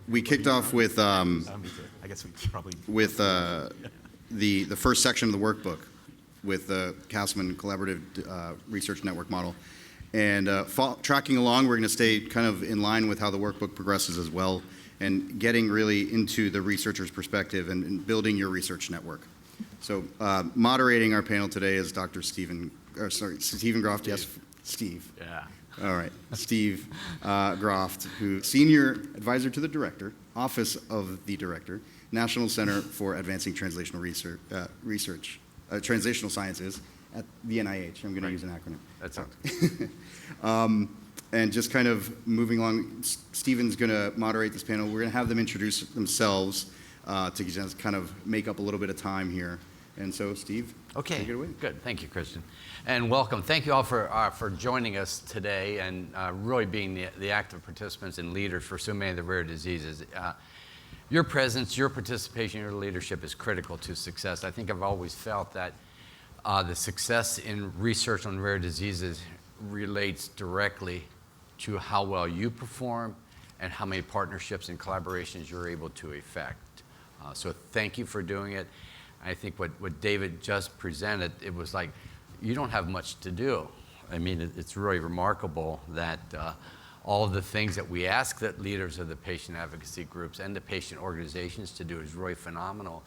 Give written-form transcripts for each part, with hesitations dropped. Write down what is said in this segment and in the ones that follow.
we kicked off with I guess we probably with the first section of the workbook with the Castleman Collaborative Research Network model. And tracking along, we're going to stay kind of in line with how the workbook progresses as well, and getting really into the researcher's perspective and building your research network. So moderating our panel today is Dr. Stephen Groft. Steve. Yes, Steve. Yeah. All right, Steve Groft, who Senior Advisor to the Director, Office of the Director, National Center for Advancing Translational Translational Sciences at the NIH. I'm going to use an acronym. That sounds good. And just kind of moving along, Stephen's going to moderate this panel. We're going to have them introduce themselves to just kind of make up a little bit of time here. And so, Steve, okay, take it away. Good. Thank you, Christian. And welcome. Thank you all for joining us today and really being the active participants and leaders for so many of the rare diseases. Your presence, your participation, your leadership is critical to success. I think I've always felt that the success in research on rare diseases relates directly to how well you perform and how many partnerships and collaborations you're able to effect. So thank you for doing it. I think what David just presented, it was like, you don't have much to do. I mean, it's really remarkable that all of the things that we ask that leaders of the patient advocacy groups and the patient organizations to do is really phenomenal.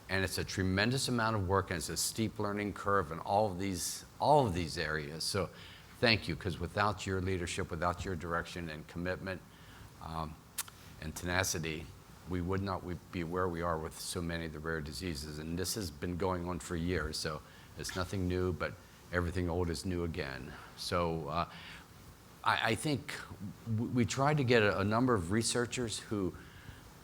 And it's a tremendous amount of work, and it's a steep learning curve in all of these areas. So thank you, because without your leadership, without your direction and commitment and tenacity, we would not be where we are with so many of the rare diseases. And this has been going on for years, so it's nothing new, but everything old is new again. So I think we tried to get a number of researchers who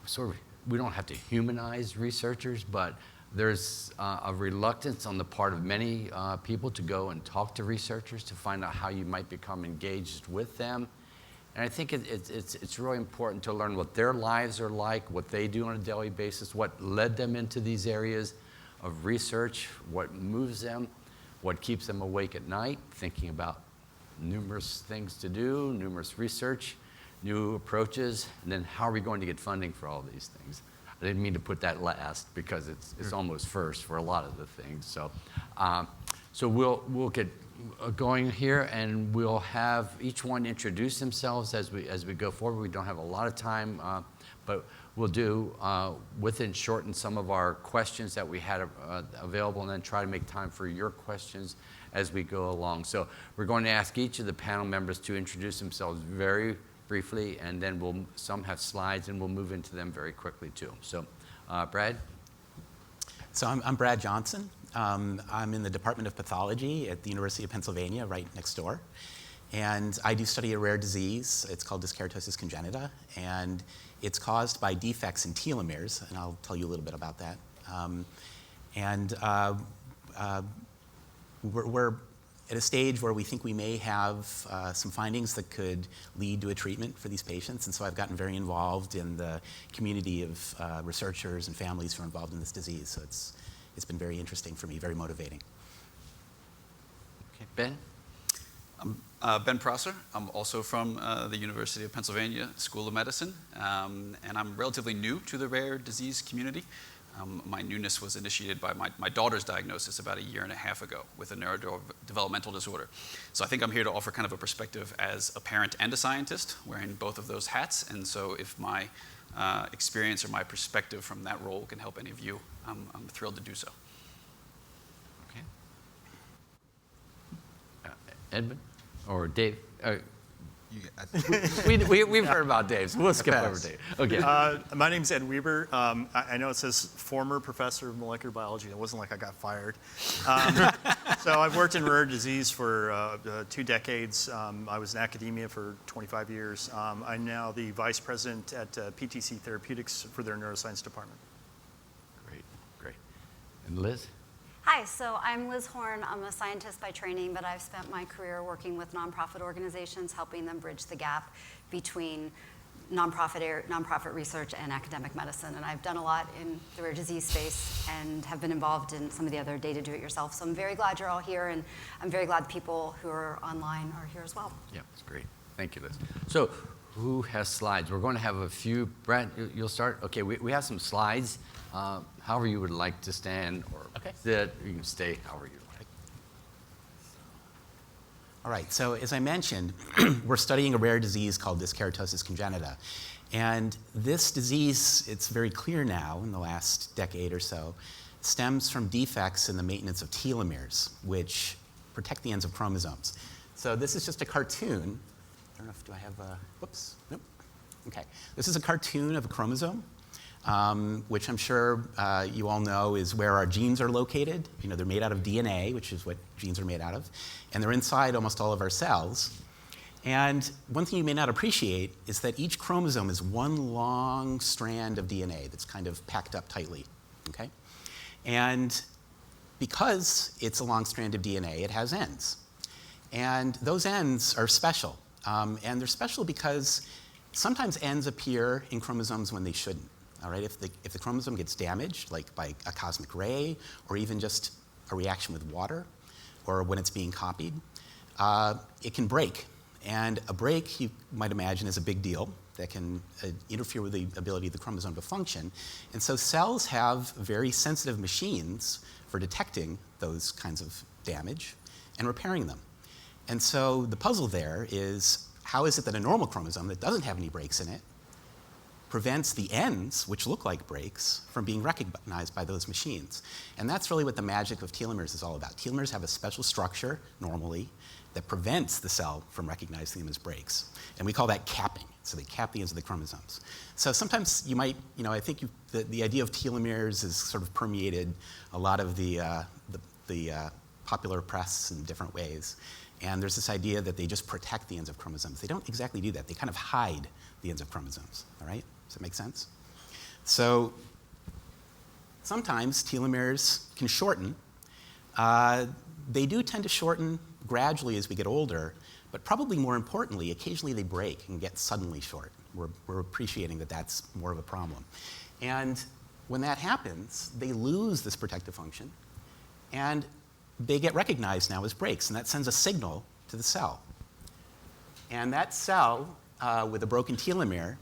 sort of, we don't have to humanize researchers, but there's a reluctance on the part of many people to go and talk to researchers to find out how you might become engaged with them. And I think it's really important to learn what their lives are like, what they do on a daily basis, what led them into these areas of research, what moves them, what keeps them awake at night, thinking about numerous things to do, numerous research, new approaches, and then how are we going to get funding for all these things? I didn't mean to put that last because it's almost first for a lot of the things. So, so we'll get going here, and we'll have each one introduce themselves as we go forward. We don't have a lot of time, but we'll do within shorten some of our questions that we had available, and then try to make time for your questions as we go along. So we're going to ask each of the panel members to introduce themselves very briefly, and then some have slides, and we'll move into them very quickly too. So, Brad? So I'm Brad Johnson. I'm in the Department of Pathology at the University of Pennsylvania, right next door. And I do study a rare disease. It's called dyskeratosis congenita, and it's caused by defects in telomeres, and I'll tell you a little bit about that. We're at a stage where we think we may have some findings that could lead to a treatment for these patients, and so I've gotten very involved in the community of researchers and families who are involved in this disease. So it's been very interesting for me, very motivating. Okay, Ben? I'm Ben Prosser. I'm also from the University of Pennsylvania School of Medicine, and I'm relatively new to the rare disease community. My newness was initiated by my daughter's diagnosis about 1.5 years ago with a neurodevelopmental disorder. So I think I'm here to offer kind of a perspective as a parent and a scientist, wearing both of those hats. And so if my experience or my perspective from that role can help any of you, I'm thrilled to do so. Okay. Edmund or Dave? We've heard about Dave, so we'll skip over Dave. Okay. My name's Ed Weber. I know it says former professor of molecular biology. It wasn't like I got fired. So I've worked in rare disease for 2 decades. I was in academia for 25 years. I'm now the vice president at PTC Therapeutics for their neuroscience department. Great. And Liz? Hi, so I'm Liz Horn. I'm a scientist by training, but I've spent my career working with nonprofit organizations, helping them bridge the gap between nonprofit research and academic medicine. And I've done a lot in the rare disease space and have been involved in some of the other data do-it-yourself. So I'm very glad you're all here, and I'm very glad people who are online are here as well. Yeah, that's great. Thank you, Liz. So Who has slides? We're going to have a few. Brad, you'll start? Okay, we have some slides. However you would like to stand or sit, you can stay however you like. All right, so as I mentioned, we're studying a rare disease called dyskeratosis congenita. And this disease, it's very clear now in the last decade or so, stems from defects in the maintenance of telomeres, which protect the ends of chromosomes. So this is just a cartoon. I don't know if, do I have a, whoops, nope. Okay, this is a cartoon of a chromosome, which I'm sure you all know is where our genes are located. You know, they're made out of DNA, which is what genes are made out of, and they're inside almost all of our cells. And one thing you may not appreciate is that each chromosome is one long strand of DNA that's kind of packed up tightly, okay? And because it's a long strand of DNA, it has ends. And those ends are special. And they're special because sometimes ends appear in chromosomes when they shouldn't. All right, if the chromosome gets damaged, like by a cosmic ray, or even just a reaction with water, or when it's being copied, it can break. And a break, you might imagine, is a big deal that can interfere with the ability of the chromosome to function. And so cells have very sensitive machines for detecting those kinds of damage and repairing them. And so the puzzle there is, how is it that a normal chromosome that doesn't have any breaks in it prevents the ends, which look like breaks, from being recognized by those machines? And that's really what the magic of telomeres is all about. Telomeres have a special structure, normally, that prevents the cell from recognizing them as breaks. And we call that capping. So they cap the ends of the chromosomes. So sometimes you might, I think the idea of telomeres has sort of permeated a lot of the popular press in different ways. And there's this idea that they just protect the ends of chromosomes. They don't exactly do that. They kind of hide the ends of chromosomes, all right? Does that make sense? So sometimes telomeres can shorten. They do tend to shorten gradually as we get older, but probably more importantly, occasionally they break and get suddenly short. We're appreciating that that's more of a problem. And when that happens, they lose this protective function, and they get recognized now as breaks, and that sends a signal to the cell. And that cell with a broken telomere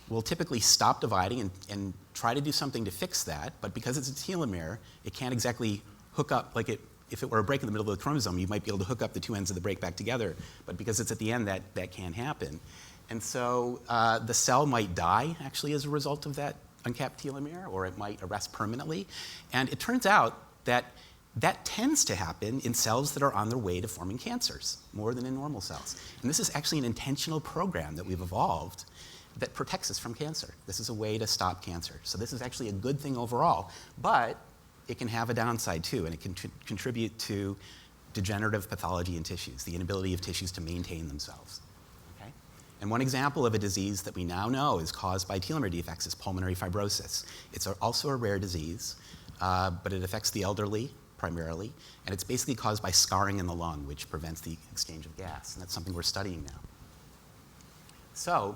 will typically stop dividing and try to do something to fix that, but because it's a telomere, it can't exactly hook up, like if it were a break in the middle of the chromosome, you might be able to hook up the two ends of the break back together, but because it's at the end, that can't happen. And so the cell might die, actually, as a result of that uncapped telomere, or it might arrest permanently. And it turns out that that tends to happen in cells that are on their way to forming cancers, more than in normal cells. And this is actually an intentional program that we've evolved that protects us from cancer. This is a way to stop cancer. So this is actually a good thing overall, but it can have a downside too, and it can contribute to degenerative pathology in tissues, the inability of tissues to maintain themselves. Okay? And one example of a disease that we now know is caused by telomere defects is pulmonary fibrosis. It's also a rare disease, but it affects the elderly primarily, and it's basically caused by scarring in the lung, which prevents the exchange of gas, and that's something we're studying now. So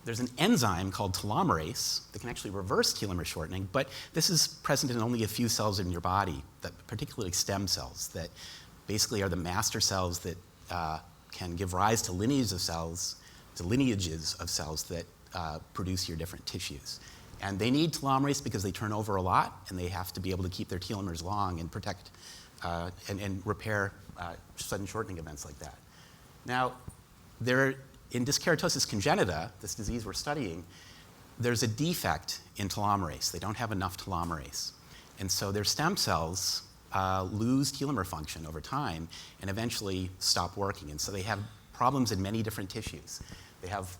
there's an enzyme called telomerase that can actually reverse telomere shortening, but this is present in only a few cells in your body, particularly stem cells, that basically are the master cells that can give rise to lineages of cells that produce your different tissues. And they need telomerase because they turn over a lot, and they have to be able to keep their telomeres long and protect and repair sudden shortening events like that. Now, in dyskeratosis congenita, this disease we're studying, there's a defect in telomerase. They don't have enough telomerase. And so their stem cells lose telomere function over time and eventually stop working. And so they have problems in many different tissues. They have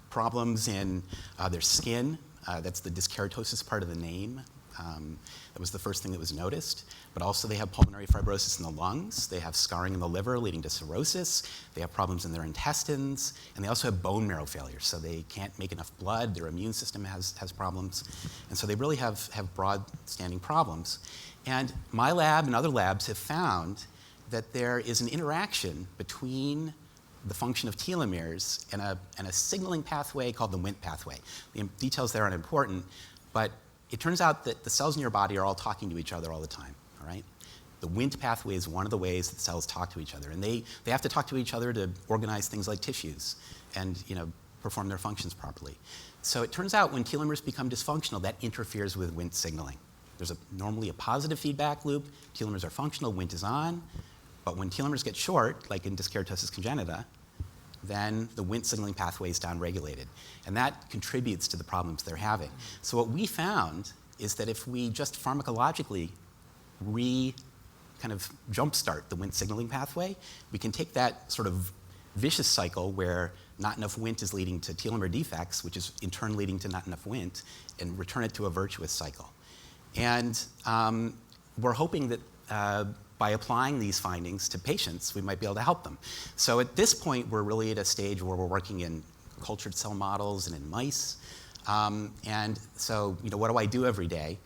problems in their skin. That's the dyskeratosis part of the name. That was the first thing that was noticed. But also they have pulmonary fibrosis in the lungs. They have scarring in the liver leading to cirrhosis. They have problems in their intestines. And they also have bone marrow failure. So they can't make enough blood. Their immune system has problems. And so they really have broad-standing problems. And my lab and other labs have found that there is an interaction between the function of telomeres and a signaling pathway called the Wnt pathway. The details there aren't important, but it turns out that the cells in your body are all talking to each other all the time, all right? The Wnt pathway is one of the ways that cells talk to each other, and they have to talk to each other to organize things like tissues and perform their functions properly. So it turns out when telomeres become dysfunctional, that interferes with Wnt signaling. There's normally a positive feedback loop. Telomeres are functional, Wnt is on. But when telomeres get short, like in dyskeratosis congenita, then the Wnt signaling pathway is downregulated. And that contributes to the problems they're having. So what we found is that if we just pharmacologically kind of jumpstart the Wnt signaling pathway, we can take that sort of vicious cycle where not enough Wnt is leading to telomere defects, which is in turn leading to not enough Wnt, and return it to a virtuous cycle. And we're hoping that by applying these findings to patients, we might be able to help them. So at this point, we're really at a stage where we're working in cultured cell models and in mice. And so, what do I do every day?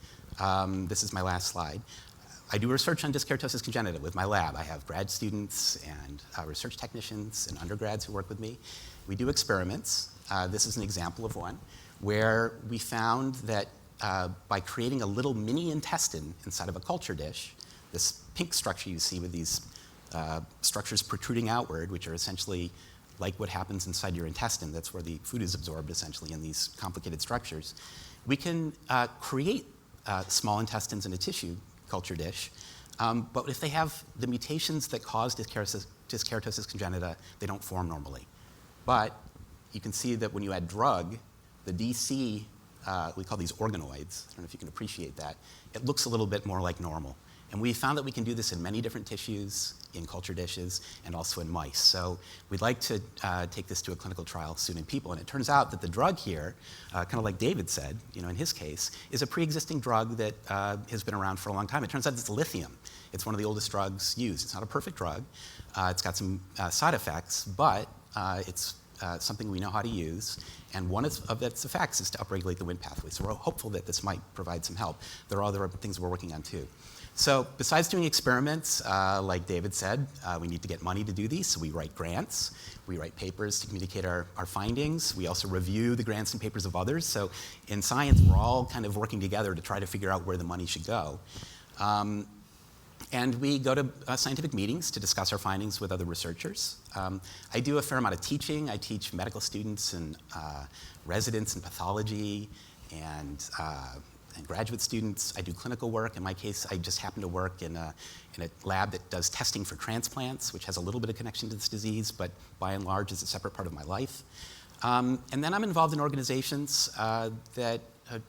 This is my last slide. I do research on dyskeratosis congenita with my lab. I have grad students and research technicians and undergrads who work with me. We do experiments. This is an example of one where we found that by creating a little mini intestine inside of a culture dish, this pink structure you see with these structures protruding outward, which are essentially like what happens inside your intestine. That's where the food is absorbed, essentially, in these complicated structures. We can create small intestines in a tissue culture dish, but if they have the mutations that cause dyskeratosis congenita, they don't form normally. But you can see that when you add drug, the DC, we call these organoids, I don't know if you can appreciate that, it looks a little bit more like normal. And we found that we can do this in many different tissues, in culture dishes, and also in mice. So we'd like to take this to a clinical trial soon in people. And it turns out that the drug here, kind of like David said, in his case, is a pre-existing drug that has been around for a long time. It turns out it's lithium. It's one of the oldest drugs used. It's not a perfect drug. It's got some side effects, but it's something we know how to use. And one of its effects is to upregulate the Wnt pathway. So we're hopeful that this might provide some help. There are other things we're working on too. So besides doing experiments, like David said, we need to get money to do these. So we write grants. We write papers to communicate our findings. We also review the grants and papers of others. So in science, we're all kind of working together to try to figure out where the money should go. And we go to scientific meetings to discuss our findings with other researchers. I do a fair amount of teaching. I teach medical students and residents in pathology and graduate students. I do clinical work. In my case, I just happen to work in a lab that does testing for transplants, which has a little bit of connection to this disease, but by and large is a separate part of my life. And then I'm involved in organizations that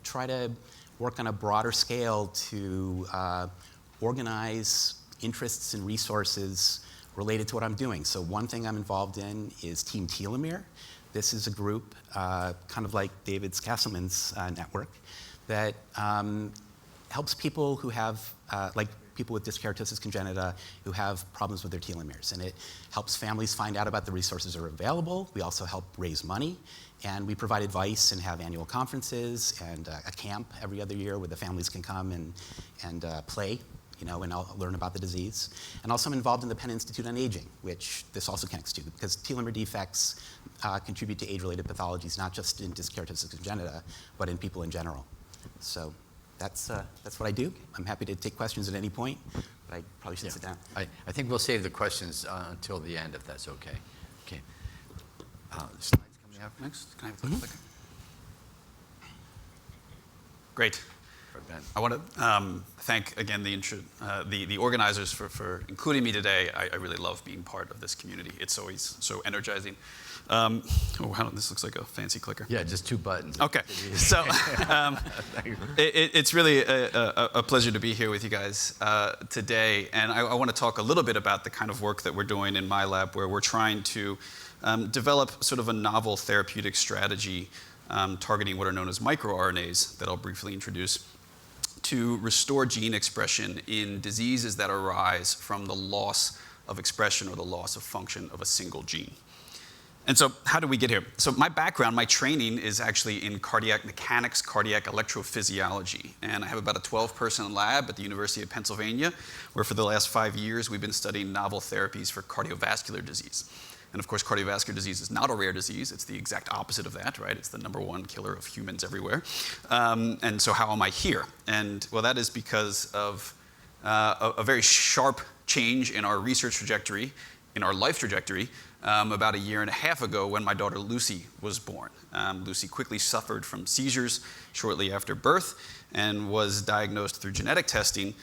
try to work on a broader scale to organize interests and resources related to what I'm doing. So one thing I'm involved in is Team Telomere. This is a group, kind of like David's Castleman's network, that helps people who have, like people with dyskeratosis congenita, who have problems with their telomeres. And it helps families find out about the resources that are available. We also help raise money. And we provide advice and have annual conferences and a camp every other year where the families can come and play, and I'll learn about the disease. And also I'm involved in the Penn Institute on Aging, which this also connects to, because telomere defects contribute to age-related pathologies, not just in dyskeratosis congenita, but in people in general. So that's what I do. I'm happy to take questions at any point, but I probably should sit down. I think we'll save the questions until the end, if that's okay. Okay. The slides coming up Next, can I have the clicker? Great. for Ben. I want to thank again the organizers for including me today. I really love being part of this community. It's always so energizing. This looks like a fancy clicker. Yeah, just 2 buttons. Okay, so it's really a pleasure to be here with you guys today, and I want to talk a little bit about the kind of work that we're doing in my lab, where we're trying to develop sort of a novel therapeutic strategy targeting what are known as microRNAs that I'll briefly introduce, to restore gene expression in diseases that arise from the loss of expression or the loss of function of a single gene. And so how did we get here? So my background, my training is actually in cardiac mechanics, cardiac electrophysiology. And I have about a 12-person lab at the University of Pennsylvania, where for the last 5 years we've been studying novel therapies for cardiovascular disease. And of course, cardiovascular disease is not a rare disease. It's the exact opposite of that, right? It's the #1 killer of humans everywhere. And so how am I here? And well, that is because of a very sharp change in our research trajectory in our life trajectory about a year and a half ago when my daughter Lucy was born. Lucy quickly suffered from seizures shortly after birth and was diagnosed through genetic testing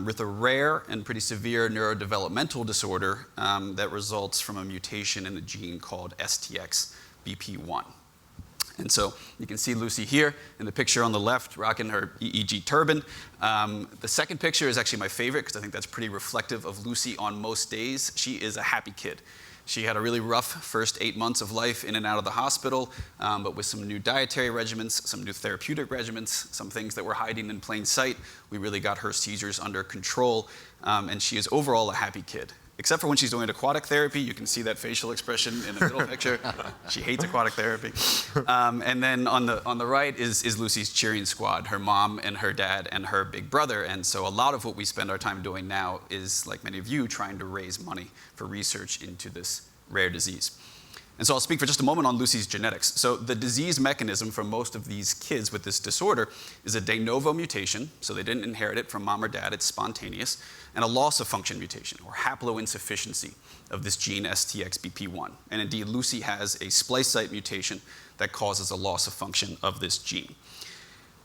with a rare and pretty severe neurodevelopmental disorder that results from a mutation in a gene called STXBP1. And so you can see Lucy here in the picture on the left rocking her EEG turban. The second picture is actually my favorite because I think that's pretty reflective of Lucy on most days. She is a happy kid. She had a really rough first 8 months of life in and out of the hospital, but with some new dietary regimens, some new therapeutic regimens, some things that were hiding in plain sight, we really got her seizures under control, and she is overall a happy kid. Except for when she's doing aquatic therapy, you can see that facial expression in the middle picture. She hates aquatic therapy. And then on the right is Lucy's cheering squad, her mom and her dad and her big brother. And so a lot of what we spend our time doing now is, like many of you, trying to raise money for research into this rare disease. And so I'll speak for just a moment on Lucy's genetics. So the disease mechanism for most of these kids with this disorder is a de novo mutation, so they didn't inherit it from mom or dad, it's spontaneous, and a loss of function mutation, or haploinsufficiency of this gene STXBP1. And indeed, Lucy has a splice site mutation that causes a loss of function of this gene.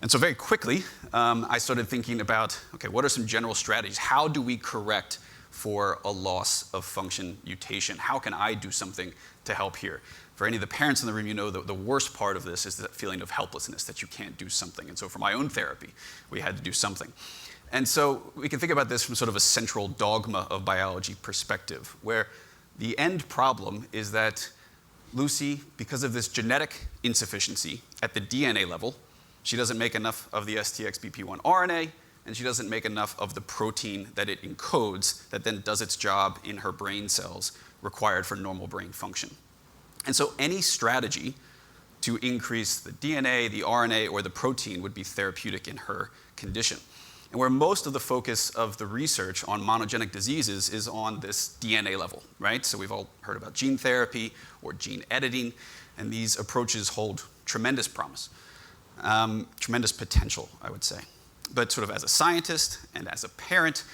And so very quickly, I started thinking about, okay, what are some general strategies? How do we correct for a loss of function mutation? How can I do something to help here? For any of the parents in the room, you know the worst part of this is that feeling of helplessness, that you can't do something. And so for my own therapy, we had to do something. And so we can think about this from sort of a central dogma of biology perspective, where the end problem is that Lucy, because of this genetic insufficiency at the DNA level, she doesn't make enough of the STXBP1 RNA, and she doesn't make enough of the protein that it encodes that then does its job in her brain cells required for normal brain function. And so any strategy to increase the DNA, the RNA, or the protein would be therapeutic in her condition. And where most of the focus of the research on monogenic diseases is on this DNA level, right? So we've all heard about gene therapy or gene editing, and these approaches hold tremendous promise, tremendous potential, I would say. But sort of as a scientist and as a parent,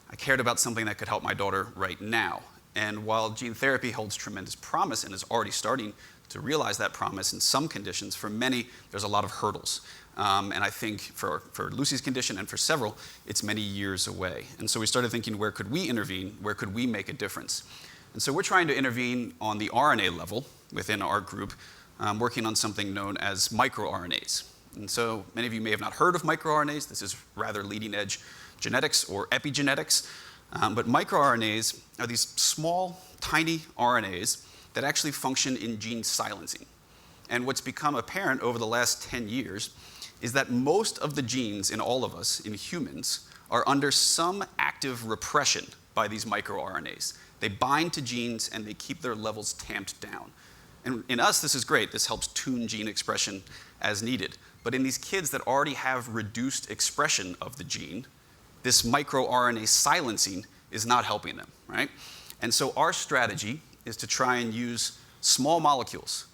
I cared about something that could help my daughter right now. And while gene therapy holds tremendous promise and is already starting to realize that promise in some conditions, for many, there's a lot of hurdles. And I think for Lucy's condition and for several, it's many years away. And so we started thinking, where could we intervene? Where could we make a difference? And so we're trying to intervene on the RNA level within our group, working on something known as microRNAs. And so many of you may have not heard of microRNAs. This is rather leading edge genetics or epigenetics. But microRNAs are these small, tiny RNAs that actually function in gene silencing. And what's become apparent over the last 10 years is that most of the genes in all of us, in humans, are under some active repression by these microRNAs. They bind to genes and they keep their levels tamped down. And in us, this is great. This helps tune gene expression as needed. But in these kids that already have reduced expression of the gene, this microRNA silencing is not helping them, right? And so our strategy is to try and use small molecules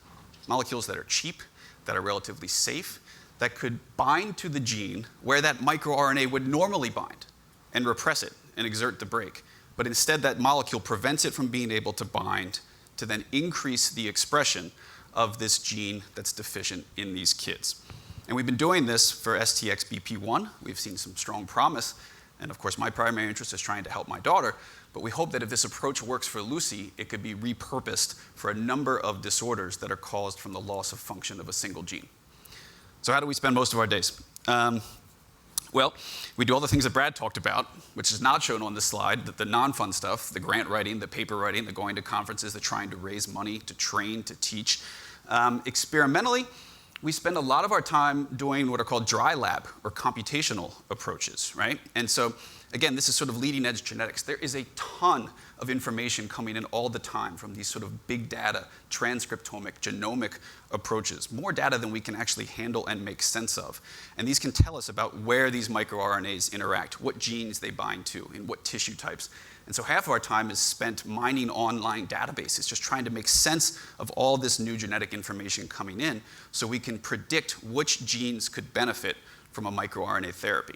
that are cheap, that are relatively safe, that could bind to the gene where that microRNA would normally bind and repress it and exert the brake. But instead, that molecule prevents it from being able to bind to then increase the expression of this gene that's deficient in these kids. And we've been doing this for STXBP1. We've seen some strong promise. And of course, my primary interest is trying to help my daughter. But we hope that if this approach works for Lucy, it could be repurposed for a number of disorders that are caused from the loss of function of a single gene. So how do we spend most of our days? Well, we do all the things that Brad talked about, which is not shown on this slide, the non-fun stuff, the grant writing, the paper writing, the going to conferences, the trying to raise money, to train, to teach. Experimentally, we spend a lot of our time doing what are called dry lab or computational approaches, right? And so, again, this is sort of leading edge genetics. There is a ton of information coming in all the time from these sort of big data, transcriptomic, genomic approaches, more data than we can actually handle and make sense of. And these can tell us about where these microRNAs interact, what genes they bind to, in what tissue types. And so half of our time is spent mining online databases, just trying to make sense of all this new genetic information coming in so we can predict which genes could benefit from a microRNA therapy.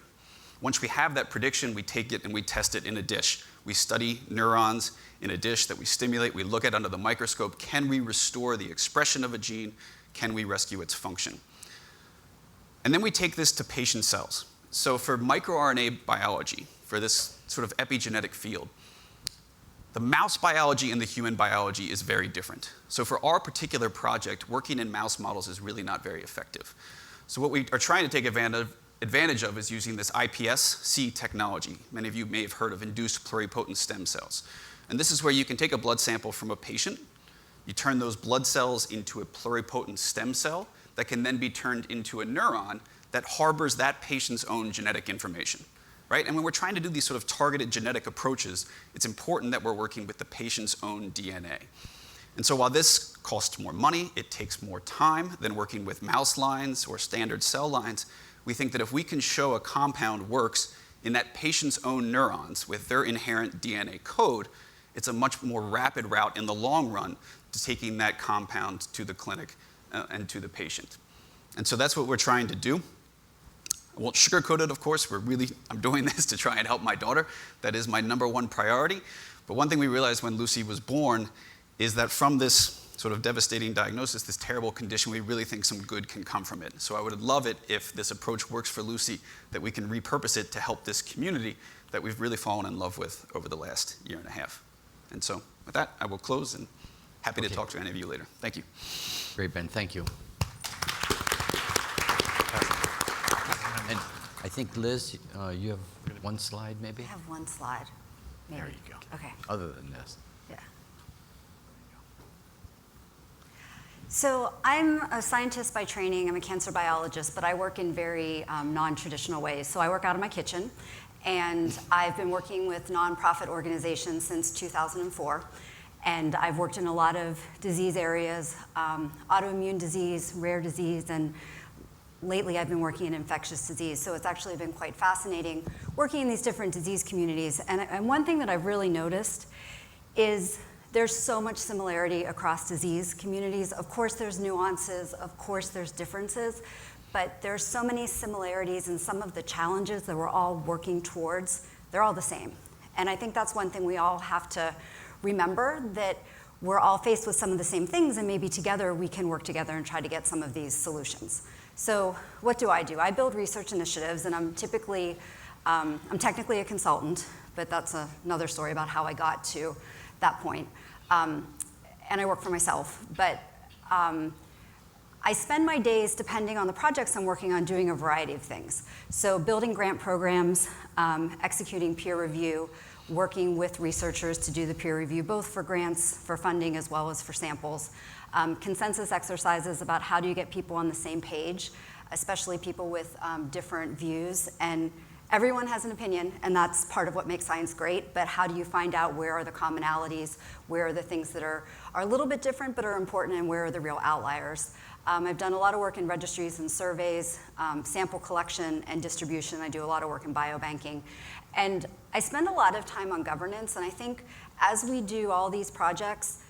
Once we have that prediction, we take it and we test it in a dish. We study neurons in a dish that we stimulate. We look at under the microscope. Can we restore the expression of a gene? Can we rescue its function? And then we take this to patient cells. So for microRNA biology, for this sort of epigenetic field, the mouse biology and the human biology is very different. So for our particular project, working in mouse models is really not very effective. So what we are trying to take advantage of is using this iPSC technology. Many of you may have heard of induced pluripotent stem cells. And this is where you can take a blood sample from a patient, you turn those blood cells into a pluripotent stem cell that can then be turned into a neuron that harbors that patient's own genetic information. Right? And when we're trying to do these sort of targeted genetic approaches, it's important that we're working with the patient's own DNA. And so while this costs more money, it takes more time than working with mouse lines or standard cell lines, we think that if we can show a compound works in that patient's own neurons with their inherent DNA code, it's a much more rapid route in the long run to taking that compound to the clinic and to the patient. And so that's what we're trying to do. I won't sugarcoat it, of course. I'm doing this to try and help my daughter. That is my number one priority. But one thing we realized when Lucy was born is that from this sort of devastating diagnosis, this terrible condition, we really think some good can come from it. So I would love it if this approach works for Lucy, that we can repurpose it to help this community that we've really fallen in love with over the last year and a half. And so with that, I will close and happy to talk to any of you later. Thank you. Great, Ben. Thank you. And I think, Liz, you have one slide, maybe? I have one slide. Maybe. There you go. Okay. Other than this. Yeah. So I'm a scientist by training. I'm a cancer biologist, but I work in very non-traditional ways. So I work out of my kitchen, and I've been working with nonprofit organizations since 2004. And I've worked in a lot of disease areas, autoimmune disease, rare disease, and lately I've been working in infectious disease. So it's actually been quite fascinating working in these different disease communities. And one thing that I've really noticed is there's so much similarity across disease communities. Of course there's nuances, of course there's differences, but there's so many similarities, and some of the challenges that we're all working towards, they're all the same. And I think that's one thing we all have to remember, that we're all faced with some of the same things, and maybe together we can work together and try to get some of these solutions. So what do? I build research initiatives, and I'm technically a consultant, but that's another story about how I got to that point. And I work for myself, but I spend my days, depending on the projects I'm working on, doing a variety of things. So building grant programs, executing peer review, working with researchers to do the peer review, both for grants, for funding, as well as for samples. Consensus exercises about how do you get people on the same page, especially people with different views. And everyone has an opinion, and that's part of what makes science great, but how do you find out where are the commonalities, where are the things that are a little bit different but are important, and where are the real outliers? I've done a lot of work in registries and surveys, sample collection and distribution. I do a lot of work in biobanking. And I spend a lot of time on governance, and I think as we do all these projects,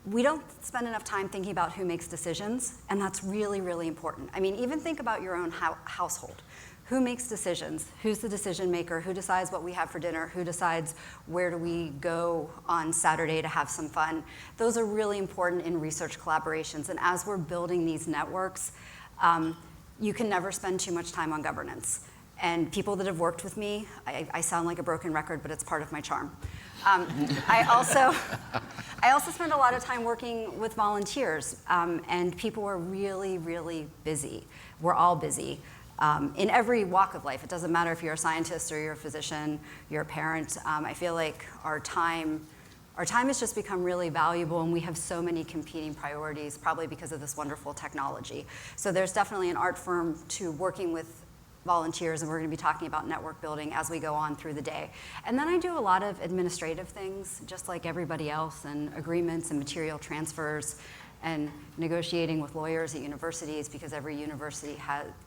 we don't spend enough time thinking about who makes decisions, and that's really, really important. I mean, even think about your own household. Who makes decisions? Who's the decision maker? Who decides what we have for dinner? Who decides where do we go on Saturday to have some fun? Those are really important in research collaborations, and as we're building these networks, you can never spend too much time on governance. And people that have worked with me, I sound like a broken record, but it's part of my charm. I also spend a lot of time working with volunteers, and people are really, really busy. We're all busy in every walk of life. It doesn't matter if you're a scientist or you're a physician, you're a parent. I feel like our time has just become really valuable, and we have so many competing priorities, probably because of this wonderful technology. So there's definitely an art form to working with volunteers, and we're going to be talking about network building as we go on through the day. And then I do a lot of administrative things, just like everybody else, and agreements and material transfers, and negotiating with lawyers at universities, because every university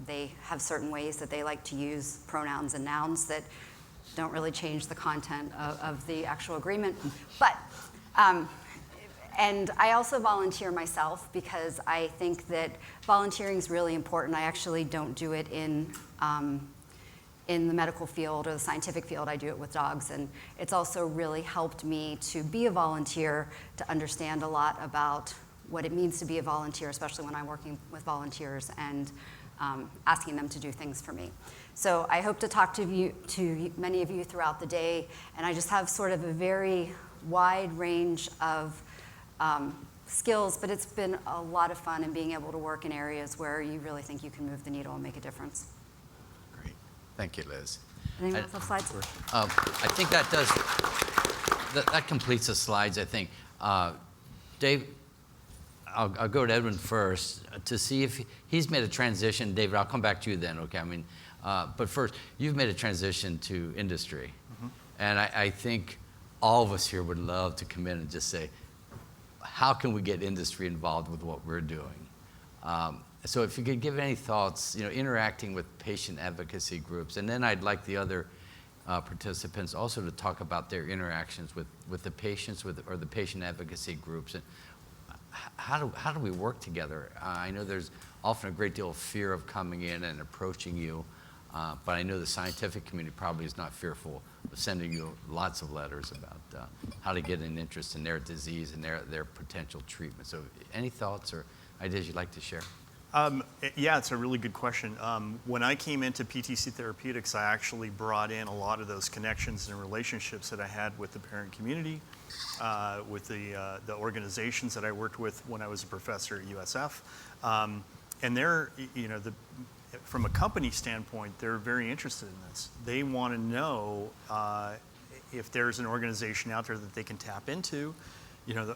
they have certain ways that they like to use pronouns and nouns that don't really change the content of the actual agreement. But, and I also volunteer myself, because I think that volunteering is really important. I actually don't do it in in the medical field or the scientific field. I do it with dogs, and it's also really helped me to be a volunteer, to understand a lot about what it means to be a volunteer, especially when I'm working with volunteers and asking them to do things for me. So I hope to talk to many of you throughout the day, and I just have sort of a very wide range of skills, but it's been a lot of fun in being able to work in areas where you really think you can move the needle and make a difference. Great. Thank you, Liz. Anyone else have slides? I think that completes the slides, I think. Dave, I'll go to Edwin first to see if he's made a transition. David, I'll come back to you then, okay? But first, you've made a transition to industry. And I think all of us here would love to come in and just say, how can we get industry involved with what we're doing? So if you could give any thoughts, interacting with patient advocacy groups, and then I'd like the other participants also to talk about their interactions with the patients or the patient advocacy groups. And how do we work together? I know there's often a great deal of fear of coming in and approaching you, but I know the scientific community probably is not fearful of sending you lots of letters about how to get an interest in their disease and their potential treatment. So any thoughts or ideas you'd like to share? Yeah, it's a really good question. When I came into PTC Therapeutics, I actually brought in a lot of those connections and relationships that I had with the parent community, with the organizations that I worked with when I was a professor at USF. And they're, from a company standpoint, they're very interested in this. They want to know if there's an organization out there that they can tap into.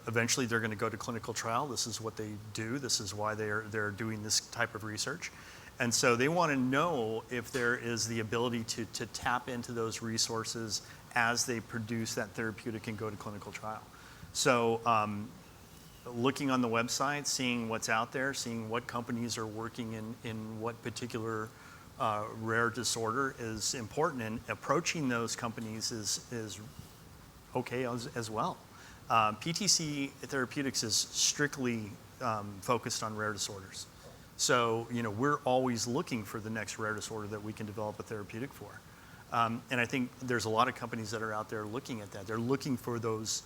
Eventually they're going to go to clinical trial. This is what they do. This is why they're doing this type of research. And so they want to know if there is the ability to tap into those resources as they produce that therapeutic and go to clinical trial. So looking on the website, seeing what's out there, seeing what companies are working in what particular rare disorder is important, and approaching those companies is okay as well. PTC Therapeutics is strictly focused on rare disorders. So, we're always looking for the next rare disorder that we can develop a therapeutic for. And I think there's a lot of companies that are out there looking at that. They're looking for those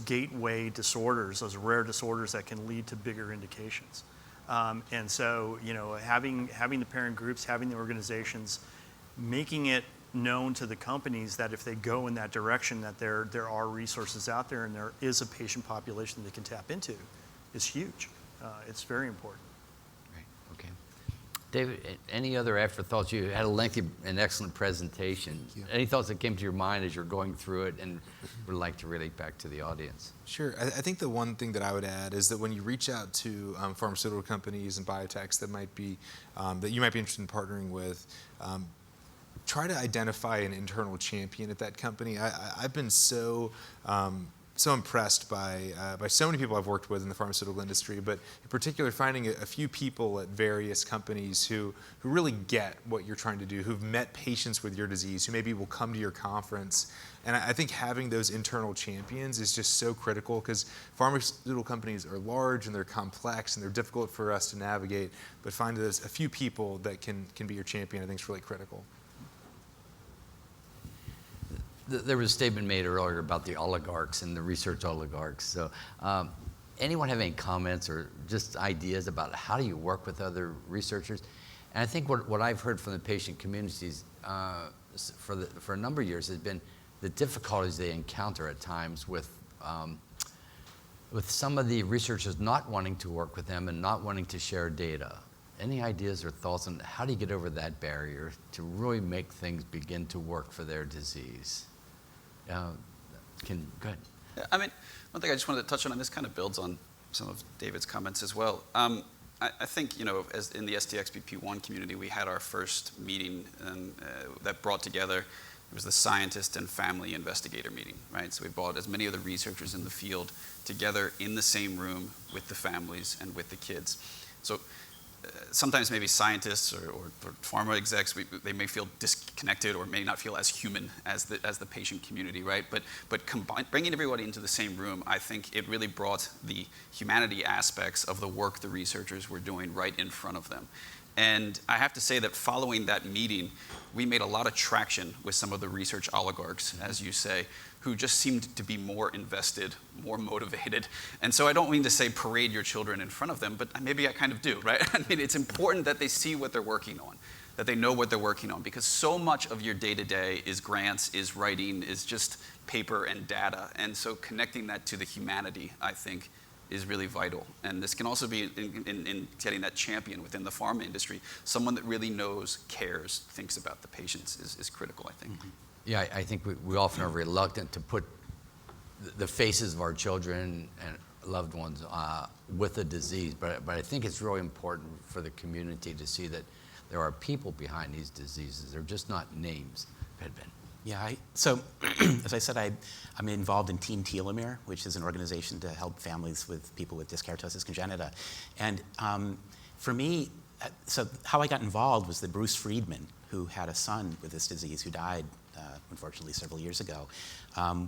gateway disorders, those rare disorders that can lead to bigger indications. And so, having the parent groups, having the organizations, making it known to the companies that if they go in that direction, that there are resources out there and there is a patient population they can tap into is huge. It's very important. Right. Okay. David, any other afterthoughts? You had a lengthy and excellent presentation. Any thoughts that came to your mind as you're going through it and would like to relate back to the audience? Sure. I think the one thing that I would add is that when you reach out to pharmaceutical companies and biotechs that you might be interested in partnering with, try to identify an internal champion at that company. I've been so impressed by so many people I've worked with in the pharmaceutical industry, but in particular finding a few people at various companies who really get what you're trying to do, who've met patients with your disease, who maybe will come to your conference. And I think having those internal champions is just so critical, because pharmaceutical companies are large and they're complex and they're difficult for us to navigate, but finding a few people that can be your champion, I think is really critical. There was a statement made earlier about the oligarchs and the research oligarchs. So anyone have any comments or just ideas about how do you work with other researchers? And I think what I've heard from the patient communities for a number of years has been the difficulties they encounter at times with some of the researchers not wanting to work with them and not wanting to share data. Any ideas or thoughts on how do you get over that barrier to really make things begin to work for their disease? Go ahead. Yeah, one thing I just wanted to touch on, and this kind of builds on some of David's comments as well. I think, as in the STXBP1 community, we had our first meeting that brought together, it was the scientist and family investigator meeting, right? So we brought as many of the researchers in the field together in the same room with the families and with the kids. So sometimes maybe scientists or pharma execs, they may feel disconnected or may not feel as human as the patient community, right? But bringing everybody into the same room, I think it really brought the humanity aspects of the work the researchers were doing right in front of them. And I have to say that following that meeting, we made a lot of traction with some of the research oligarchs, as you say, who just seemed to be more invested, more motivated. And so I don't mean to say parade your children in front of them, but maybe I kind of do, right? I mean, it's important that they see what they're working on, that they know what they're working on, because so much of your day-to-day is grants, is writing, is just paper and data. And so connecting that to the humanity, I think, is really vital. And this can also be in getting that champion within the pharma industry. Someone that really knows, cares, thinks about the patients is critical, I think. Yeah, I think we often are reluctant to put the faces of our children and loved ones with a disease, but I think it's really important for the community to see that there are people behind these diseases. They're just not names. Ben. Yeah, so as I said, I'm involved in Team Telomere, which is an organization to help families with people with dyskeratosis congenita. And for me, so how I got involved was that Bruce Friedman, who had a son with this disease who died, unfortunately, several years ago,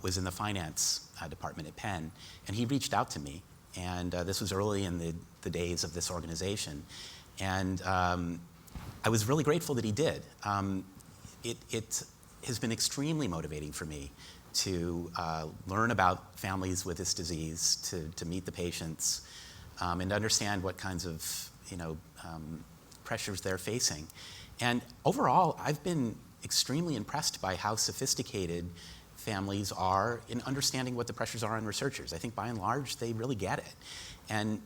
was in the finance department at Penn, and he reached out to me. And this was early in the days of this organization. And I was really grateful that he did. It has been extremely motivating for me to learn about families with this disease, to meet the patients, and to understand what kinds of pressures they're facing. And overall, I've been extremely impressed by how sophisticated families are in understanding what the pressures are on researchers. I think by and large, they really get it. And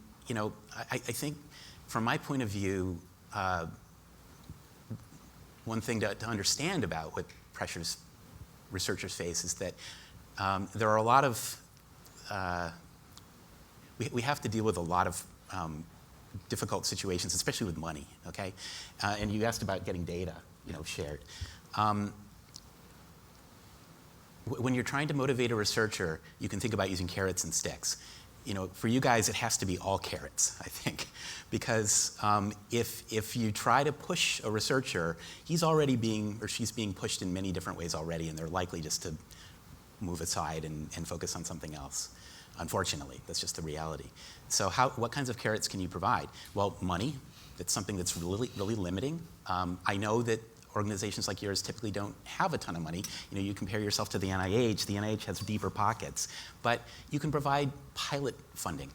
I think from my point of view, one thing to understand about what pressures researchers face is that there are a lot of, we have to deal with a lot of difficult situations, especially with money, okay? And you asked about getting data, shared. When you're trying to motivate a researcher, you can think about using carrots and sticks. For you guys, it has to be all carrots, I think, because if you try to push a researcher, he's already she's being pushed in many different ways already, and they're likely just to move aside and focus on something else. Unfortunately, that's just the reality. So what kinds of carrots can you provide? Well, money, that's something that's really, really limiting. I know that organizations like yours typically don't have a ton of money. You compare yourself to the NIH. The NIH has deeper pockets. But you can provide pilot funding.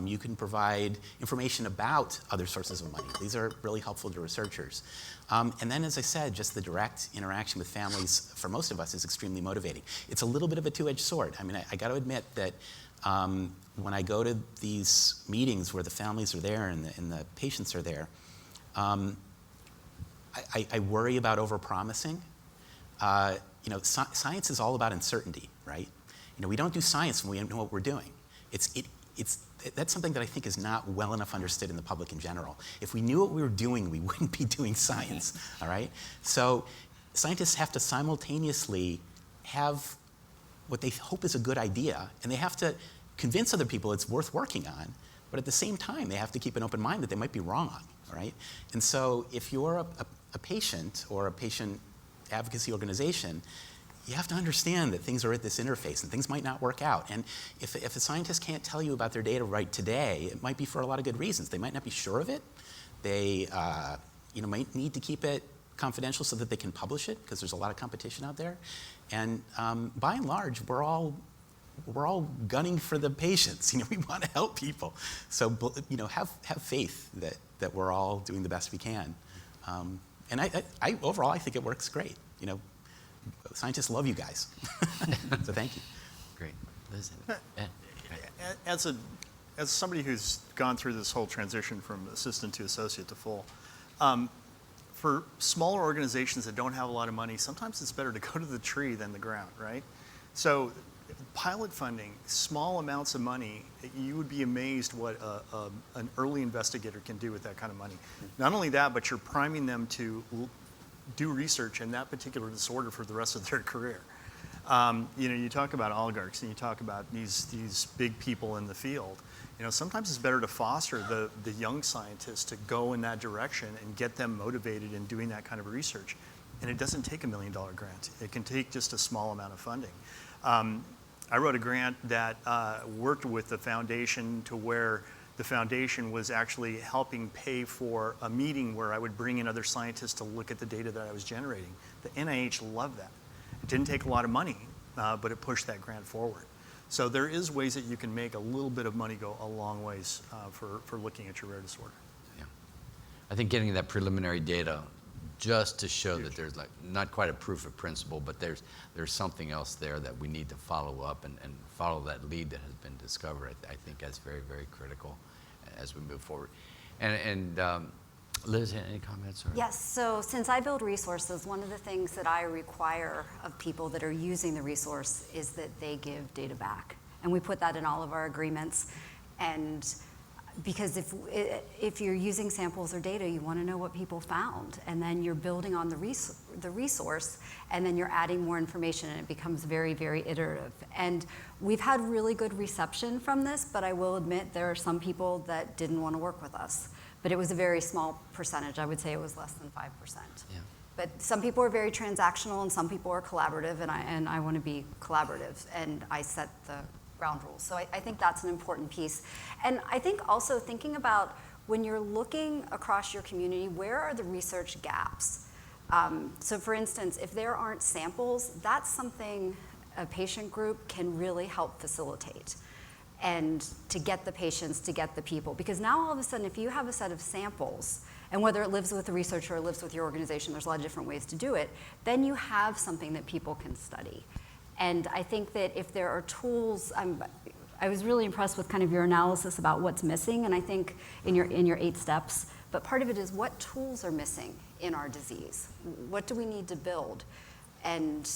You can provide information about other sources of money. These are really helpful to researchers. And then, as I said, just the direct interaction with families, for most of us, is extremely motivating. It's a little bit of a two-edged sword. I mean, I got to admit that when I go to these meetings where the families are there and the patients are there, I worry about overpromising. Science is all about uncertainty, right? We don't do science when we don't know what we're doing. That's something that I think is not well enough understood in the public in general. If we knew what we were doing, we wouldn't be doing science, all right? So scientists have to simultaneously have what they hope is a good idea, and they have to convince other people it's worth working on, but at the same time, they have to keep an open mind that they might be wrong, all right? And so if you're a patient or a patient advocacy organization, you have to understand that things are at this interface and things might not work out. And if a scientist can't tell you about their data right today, it might be for a lot of good reasons. They might not be sure of it. They might need to keep it confidential so that they can publish it, because there's a lot of competition out there. And by and large, we're all gunning for the patients. We want to help people. So have faith that we're all doing the best we can. And I overall, I think it works great. Scientists love you guys. So thank you. Great. Liz. As somebody who's gone through this whole transition from assistant to associate to full, for smaller organizations that don't have a lot of money, sometimes it's better to go to the tree than the ground, right? So pilot funding, small amounts of money, you would be amazed what an early investigator can do with that kind of money. Not only that, but you're priming them to do research in that particular disorder for the rest of their career. You talk about oligarchs and you talk about these big people in the field. Sometimes it's better to foster the young scientists to go in that direction and get them motivated in doing that kind of research. And it doesn't take $1 million grant. It can take just a small amount of funding. I wrote a grant that worked with the foundation to where the foundation was actually helping pay for a meeting where I would bring in other scientists to look at the data that I was generating. The NIH loved that. It didn't take a lot of money, but it pushed that grant forward. So there is ways that you can make a little bit of money go a long ways for looking at your rare disorder. Yeah. I think getting that preliminary data just to show that there's like not quite a proof of principle, but there's something else there that we need to follow up and follow that lead that has been discovered. I think that's very, very critical as we move forward. And Liz, any comments? Or? Yes, so since I build resources, one of the things that I require of people that are using the resource is that they give data back. And we put that in all of our agreements. And because if you're using samples or data, you want to know what people found. And then you're building on the resource, and then you're adding more information, and it becomes very, very iterative. And we've had really good reception from this, but I will admit there are some people that didn't want to work with us. But it was a very small percentage. I would say it was less than 5%. Yeah. But some people are very transactional, and some people are collaborative, and I want to be collaborative, and I set the ground rules. So I think that's an important piece. And I think also thinking about when you're looking across your community, where are the research gaps? So for instance, if there aren't samples, that's something a patient group can really help facilitate. And to get the patients, to get the people. Because now all of a sudden, if you have a set of samples, and whether it lives with the researcher or lives with your organization, there's a lot of different ways to do it, then you have something that people can study. And I think that if there are tools, I was really impressed with kind of your analysis about what's missing, and I think in your 8 steps, but part of it is what tools are missing in our disease? What do we need to build? And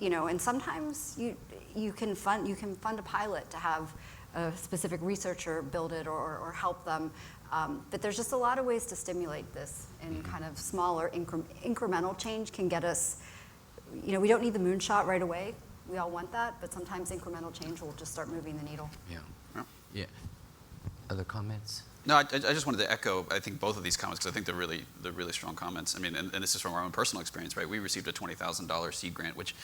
and sometimes you can fund a pilot to have a specific researcher build it or help them. But there's just a lot of ways to stimulate this, and kind of smaller incremental change can get us. We don't need the moonshot right away. We all want that, but sometimes incremental change will just start moving the needle. Yeah. Yeah. Other comments? No, I just wanted to echo, I think, both of these comments, because I think they're really strong comments. I mean, and this is from our own personal experience, right? We received a $20,000 seed grant, which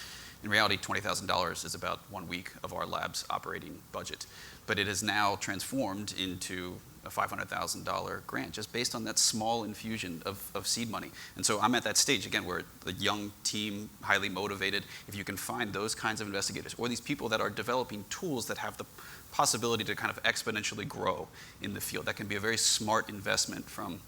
in reality, $20,000 is about 1 week of our lab's operating budget. But it has now transformed into a $500,000 grant just based on that small infusion of seed money. And so I'm at that stage, again, where the young team, highly motivated, if you can find those kinds of investigators or these people that are developing tools that have the possibility to kind of exponentially grow in the field, that can be a very smart investment from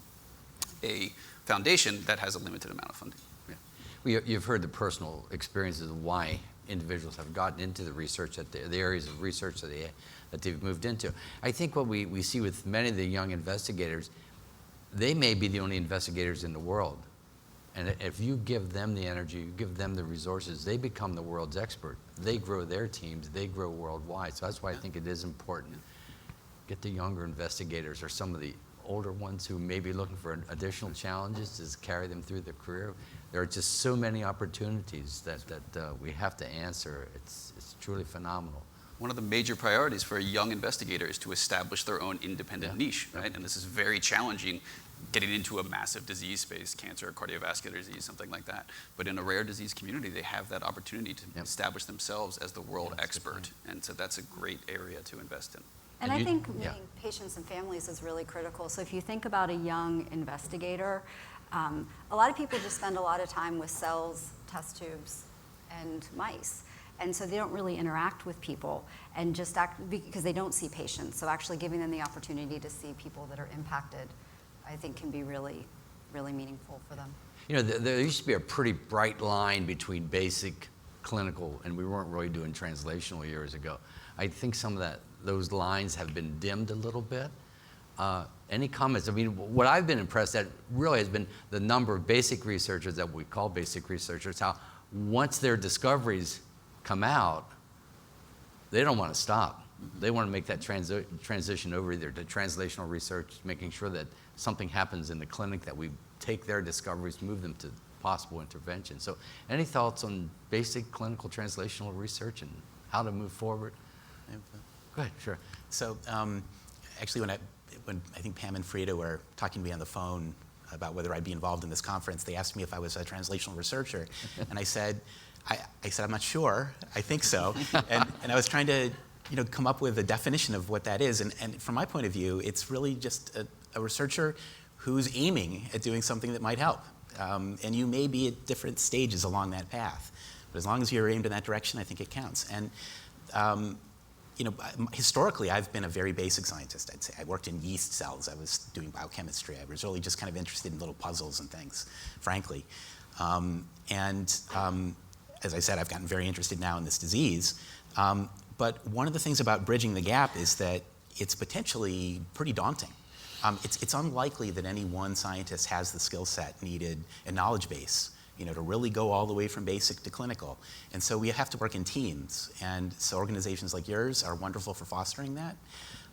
a foundation that has a limited amount of funding. Yeah. Well, you've heard the personal experiences of why individuals have gotten into the research, the areas of research that they've moved into. I think what we see with many of the young investigators, they may be the only investigators in the world. And if you give them the energy, you give them the resources, they become the world's expert. They grow their teams, they grow worldwide. So that's why I think it is important. Get the younger investigators or some of the older ones who may be looking for additional challenges to carry them through their career. There are just so many opportunities that we have to answer. It's truly phenomenal. One of the major priorities for a young investigator is to establish their own independent niche, right? And this is very challenging, getting into a massive disease space, cancer, cardiovascular disease, something like that. But in a rare disease community, they have that opportunity to establish themselves as the world expert. And so that's a great area to invest in. And I think meeting patients and families is really critical. So if you think about a young investigator, a lot of people just spend a lot of time with cells, test tubes, and mice. And so they don't really interact with people and just because they don't see patients. So actually giving them the opportunity to see people that are impacted, I think can be really, really meaningful for them. There used to be a pretty bright line between basic, clinical, and we weren't really doing translational years ago. I think some of those lines have been dimmed a little bit. Any comments? I mean, what I've been impressed at really has been the number of basic researchers that we call basic researchers, how once their discoveries come out, they don't want to stop. They want to make that transition over either to translational research, making sure that something happens in the clinic, that we take their discoveries, move them to possible intervention. So any thoughts on basic clinical translational research and how to move forward? Go ahead, sure. So actually, when I think Pam and Frida were talking to me on the phone about whether I'd be involved in this conference, they asked me if I was a translational researcher, and I said, I'm not sure. I think so. And I was trying to come up with a definition of what that is. And from my point of view, it's really just a researcher who's aiming at doing something that might help. And you may be at different stages along that path. But as long as you're aimed in that direction, I think it counts. And historically, I've been a very basic scientist, I'd say. I worked in yeast cells. I was doing biochemistry. I was really just kind of interested in little puzzles and things, frankly. As I said, I've gotten very interested now in this disease. But one of the things about bridging the gap is that it's potentially pretty daunting. It's unlikely that any one scientist has the skill set needed and knowledge base, to really go all the way from basic to clinical. And so we have to work in teams. And so organizations like yours are wonderful for fostering that.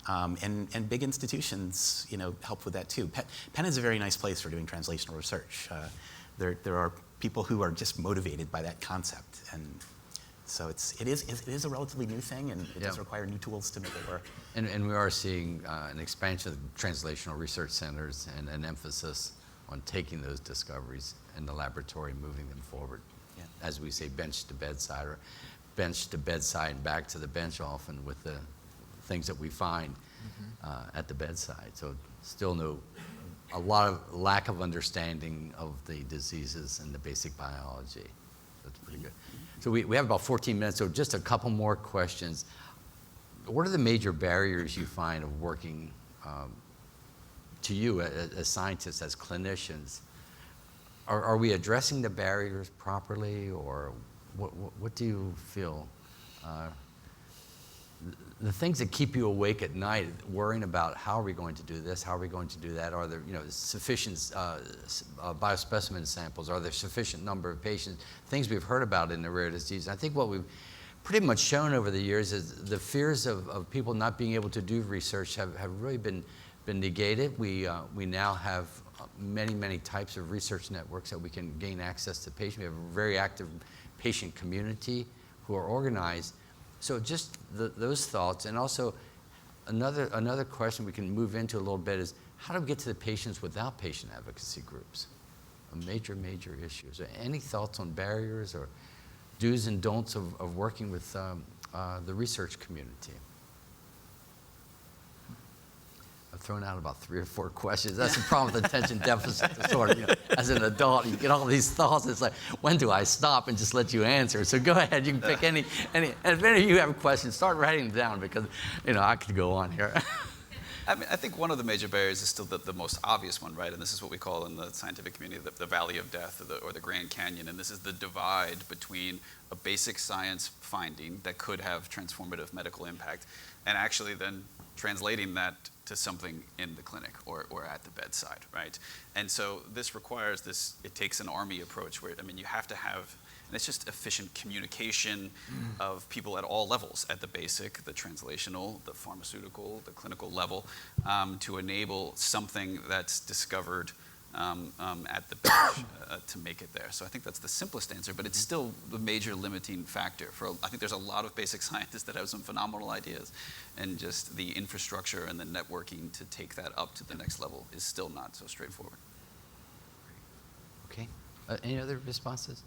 And big institutions, help with that too. Penn is a very nice place for doing translational research. There are people who are just motivated by that concept. And so it is a relatively new thing, and it does require new tools to make it work. And we are seeing an expansion of translational research centers and an emphasis on taking those discoveries in the laboratory and moving them forward. Yeah. As we say, bench to bedside, or bench to bedside and back to the bench often with the things that we find at the bedside. So still a lot of lack of understanding of the diseases and the basic biology. That's pretty good. So we have about 14 minutes, so just a couple more questions. What are the major barriers you find of working to you as scientists, as clinicians? Are we addressing the barriers properly, or what do you feel? The things that keep you awake at night, worrying about how are we going to do this, how are we going to do that, are there sufficient biospecimen samples, are there sufficient number of patients, things we've heard about in the rare disease. I think what we've pretty much shown over the years is the fears of people not being able to do research have really been negated. We now have many types of research networks that we can gain access to patients. We have a very active patient community who are organized. So just those thoughts, and also another question we can move into a little bit is how do we get to the patients without patient advocacy groups? A major issue. Is there any thoughts on barriers or do's and don'ts of working with the research community? I've thrown out about 3 or 4 questions. That's the problem with attention deficit disorder. As an adult, you get all these thoughts. It's like, when do I stop and just let you answer? So go ahead. You can pick any. And if any of you have questions, start writing them down because, I could go on here. I think one of the major barriers is still the most obvious one, right? And this is what we call in the scientific community the Valley of Death, or the Grand Canyon. And this is the divide between a basic science finding that could have transformative medical impact and actually then translating that to something in the clinic or at the bedside, right? And so this requires it takes an army approach where, you have to have, and it's just efficient communication of people at all levels, at the basic, the translational, the pharmaceutical, the clinical level, to enable something that's discovered at the bench to make it there. So I think that's the simplest answer, but it's still the major limiting factor. I think there's a lot of basic scientists that have some phenomenal ideas, and just the infrastructure and the networking to take that up to the next level is still not so straightforward. Okay. Any other responses?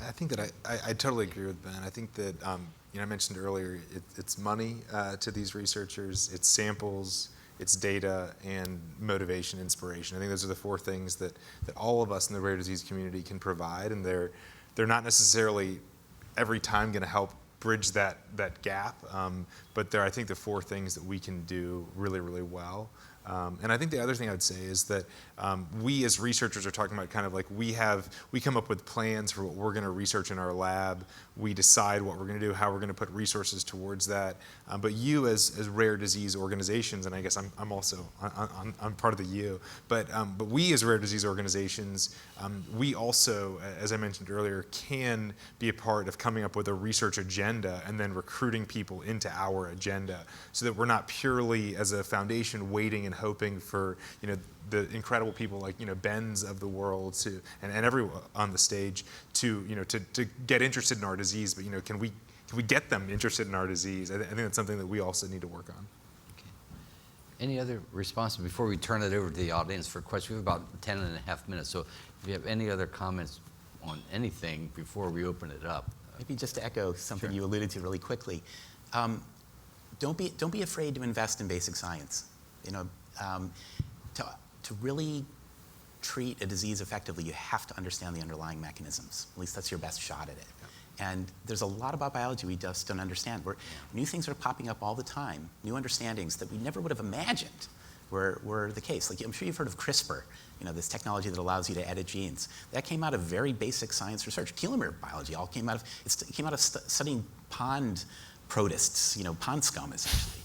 I think that I totally agree with Ben. I think that, I mentioned earlier, it's money to these researchers, it's samples, it's data, and motivation, inspiration. I think those are the 4 things that all of us in the rare disease community can provide, and they're not necessarily every time going to help bridge that gap, but they're, I think, the 4 things that we can do really well. And I think the other thing I would say is that we as researchers are talking about kind of like we come up with plans for what we're going to research in our lab. We decide what we're going to do, how we're going to put resources towards that. But you as rare disease organizations, and I guess I'm also I'm part of the you, but we as rare disease organizations, we also, as I mentioned earlier, can be a part of coming up with a research agenda and then recruiting people into our agenda, so that we're not purely as a foundation waiting and hoping for the incredible people like Ben's of the world and everyone on the stage to get interested in our disease, but can we get them interested in our disease? I think that's something that we also need to work on. Okay. Any other responses before we turn it over to the audience for questions? We have about 10 and a half minutes, so if you have any other comments on anything before we open it up. Maybe just to echo something you alluded to really quickly. Don't be afraid to invest in basic science. To really treat a disease effectively, you have to understand the underlying mechanisms. At least that's your best shot at it. And there's a lot about biology we just don't understand. New things are popping up all the time, new understandings that we never would have imagined were the case. Like, I'm sure you've heard of CRISPR, this technology that allows you to edit genes. That came out of very basic science research. Telomere biology all came out of studying pond protists, pond scum essentially.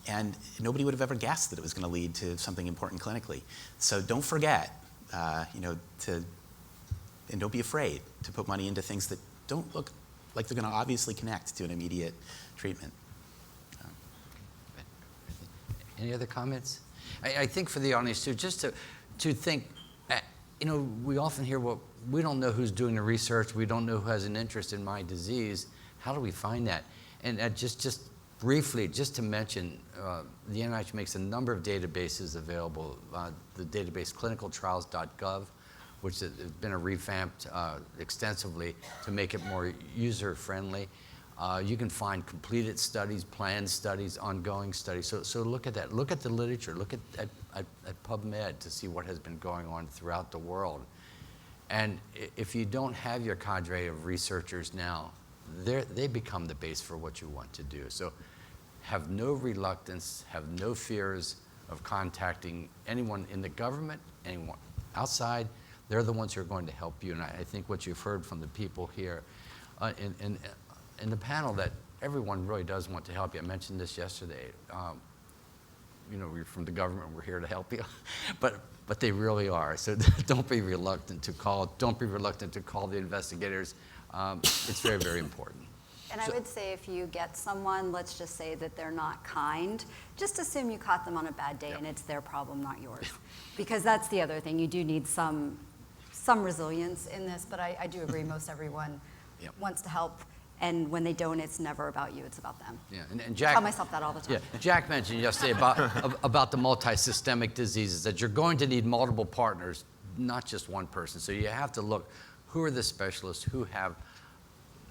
And nobody would have ever guessed that it was going to lead to something important clinically. So don't forget, and don't be afraid to put money into things that don't look like they're going to obviously connect to an immediate treatment. Any other comments? I think for the audience too, just to think, we often hear, well, we don't know who's doing the research, we don't know who has an interest in my disease. How do we find that? And just briefly, just to mention, the NIH makes a number of databases available. The database clinicaltrials.gov, which has been revamped extensively to make it more user-friendly. You can find completed studies, planned studies, ongoing studies. So look at that. Look at the literature. Look at PubMed to see what has been going on throughout the world. And if you don't have your cadre of researchers now, they become the base for what you want to do. So have no reluctance, have no fears of contacting anyone in the government, anyone outside. They're the ones who are going to help you. And I think what you've heard from the people here in the panel, that everyone really does want to help you. I mentioned this yesterday. We're from the government, we're here to help you. But they really are. So don't be reluctant to call. Don't be reluctant to call the investigators. It's very, very important. And I would say if you get someone, let's just say that they're not kind, just assume you caught them on a bad day and it's their problem, not yours. Because that's the other thing. You do need some resilience in this, but I do agree most everyone wants to help. And when they don't, it's never about you, it's about them. Yeah, and Jack, I tell myself that all the time. Yeah, Jack mentioned yesterday about the multi-systemic diseases, that you're going to need multiple partners, not just one person. So you have to look, who are the specialists who have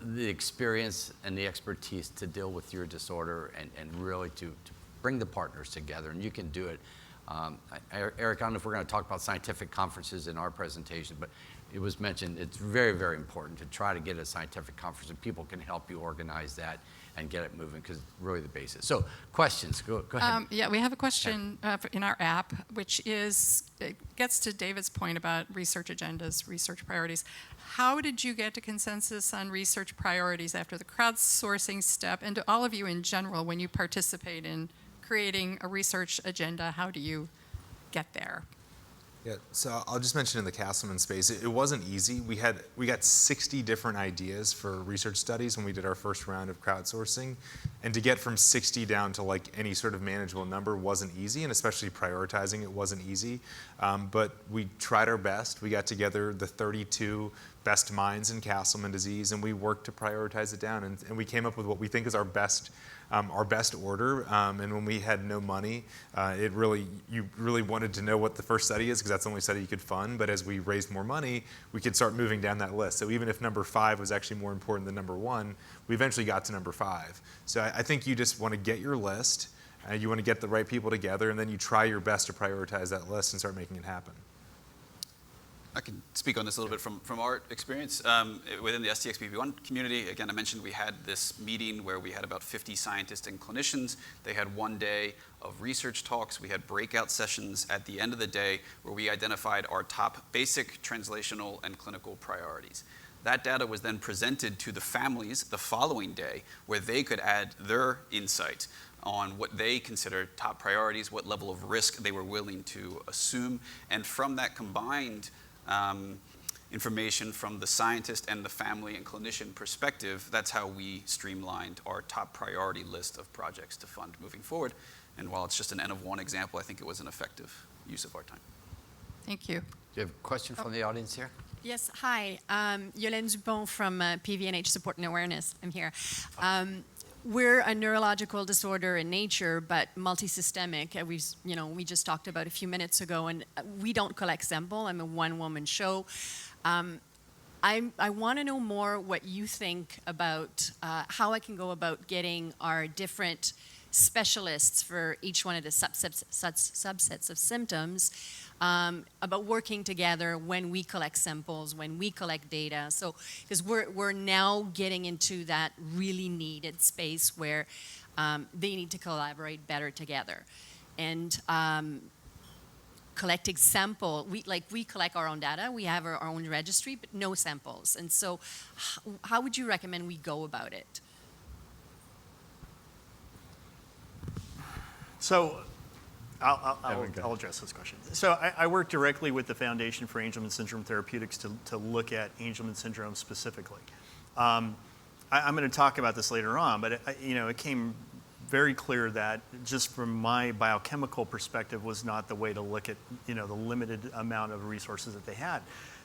the experience and the expertise to deal with your disorder and really to bring the partners together, and you can do it. Eric, I don't know if we're going to talk about scientific conferences in our presentation, but it was mentioned it's very, very important to try to get a scientific conference, and people can help you organize that and get it moving, because it's really the basis. So questions, go ahead. Yeah, we have a question in our app, which it gets to David's point about research agendas, research priorities. How did you get to consensus on research priorities after the crowdsourcing step? And to all of you in general, when you participate in creating a research agenda, how do you get there? Yeah, so I'll just mention in the Castleman space, it wasn't easy. We got 60 different ideas for research studies when we did our first round of crowdsourcing, and to get from 60 down to like any sort of manageable number wasn't easy, and especially prioritizing it wasn't easy. But we tried our best. We got together the 32 best minds in Castleman disease, and we worked to prioritize it down, and we came up with what we think is our best order. And when we had no money, you really wanted to know what the first study is, because that's the only study you could fund. But as we raised more money, we could start moving down that list. So even if number 5 was actually more important than number 1, we eventually got to number 5. So I think you just want to get your list, you want to get the right people together, and then you try your best to prioritize that list and start making it happen. I can speak on this a little bit from our experience. Within the STXBP1 community, again, I mentioned we had this meeting where we had about 50 scientists and clinicians. They had one day of research talks. We had breakout sessions at the end of the day where we identified our top basic, translational, and clinical priorities. That data was then presented to the families the following day, where they could add their insight on what they consider top priorities, what level of risk they were willing to assume. And from that combined information from the scientist and the family and clinician perspective, that's how we streamlined our top priority list of projects to fund moving forward. And while it's just an N of 1 example, I think it was an effective use of our time. Thank you. Do you have a question from the audience here? Yes, hi. Yolande Dupont from PVNH Support and Awareness. I'm here. We're a neurological disorder in nature, but multisystemic. We just talked about a few minutes ago, and we don't collect sample. I'm a one-woman show. I want to know more what you think about how I can go about getting our different specialists for each one of the subsets of symptoms about working together when we collect samples, when we collect data. So, because we're now getting into that really needed space where they need to collaborate better together. And collecting sample, we collect our own data, we have our own registry, but no samples. And so how would you recommend we go about it? So I'll address this question. So I work directly with the Foundation for Angelman Syndrome Therapeutics to look at Angelman syndrome specifically. I'm going to talk about this later on, but it came very clear that just from my biochemical perspective was not the way to look at the limited amount of resources that they had.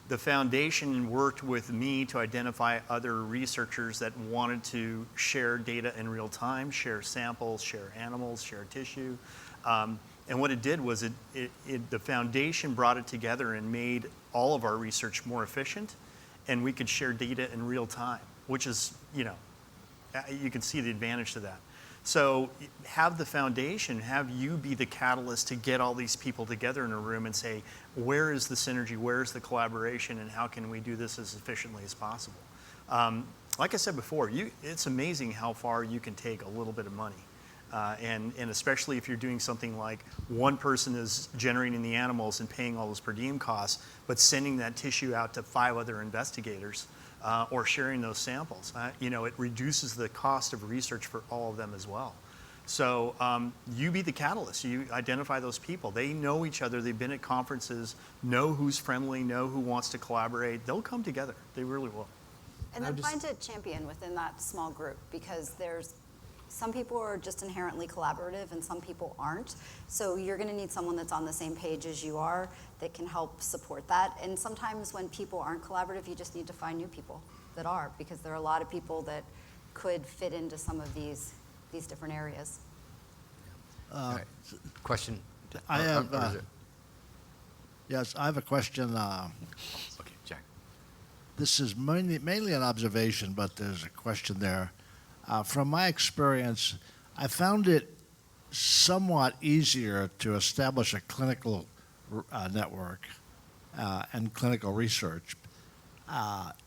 The foundation worked with me to identify other researchers that wanted to share data in real time, share samples, share animals, share tissue. And what it did was the foundation brought it together and made all of our research more efficient, and we could share data in real time, which is, you can see the advantage to that. So have the foundation, have you be the catalyst to get all these people together in a room and say, where is the synergy, where is the collaboration, and how can we do this as efficiently as possible? Like I said before, it's amazing how far you can take a little bit of money. And especially if you're doing something like one person is generating the animals and paying all those per diem costs, but sending that tissue out to 5 other investigators, or sharing those samples. It reduces the cost of research for all of them as well. So you be the catalyst. You identify those people. They know each other. They've been at conferences, know who's friendly, know who wants to collaborate. They'll come together. They really will. And then find a champion within that small group, because there's some people are just inherently collaborative and some people aren't. So you're going to need someone that's on the same page as you are that can help support that. And sometimes when people aren't collaborative, you just need to find new people that are, because there are a lot of people that could fit into some of these different areas. Question? I have, yes, I have a question. Okay, Jack. This is mainly an observation, but there's a question there. From my experience, I found it somewhat easier to establish a clinical network and clinical research,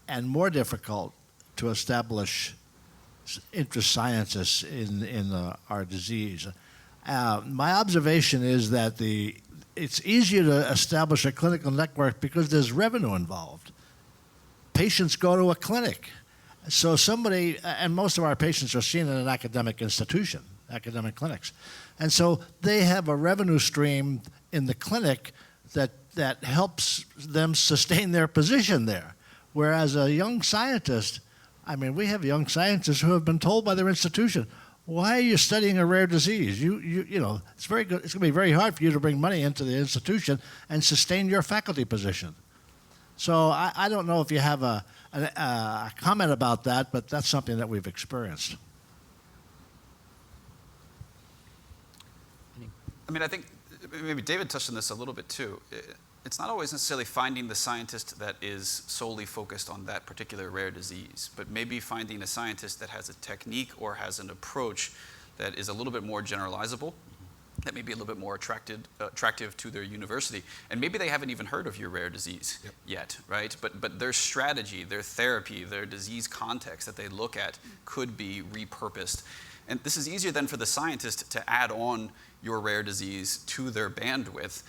and more difficult to establish interest scientists in our disease. My observation is that it's easier to establish a clinical network because there's revenue involved. Patients go to a clinic. So somebody, and most of our patients are seen in an academic institution, academic clinics. And so they have a revenue stream in the clinic that helps them sustain their position there. Whereas a young scientist, we have young scientists who have been told by their institution, why are you studying a rare disease? It's very good. It's going to be very hard for you to bring money into the institution and sustain your faculty position. So I don't know if you have a comment about that, but that's something that we've experienced. I think maybe David touched on this a little bit too. It's not always necessarily finding the scientist that is solely focused on that particular rare disease, but maybe finding a scientist that has a technique or has an approach that is a little bit more generalizable, that may be a little bit more attractive to their university. And maybe they haven't even heard of your rare disease yet, right? But their strategy, their therapy, their disease context that they look at could be repurposed. And this is easier then for the scientist to add on your rare disease to their bandwidth,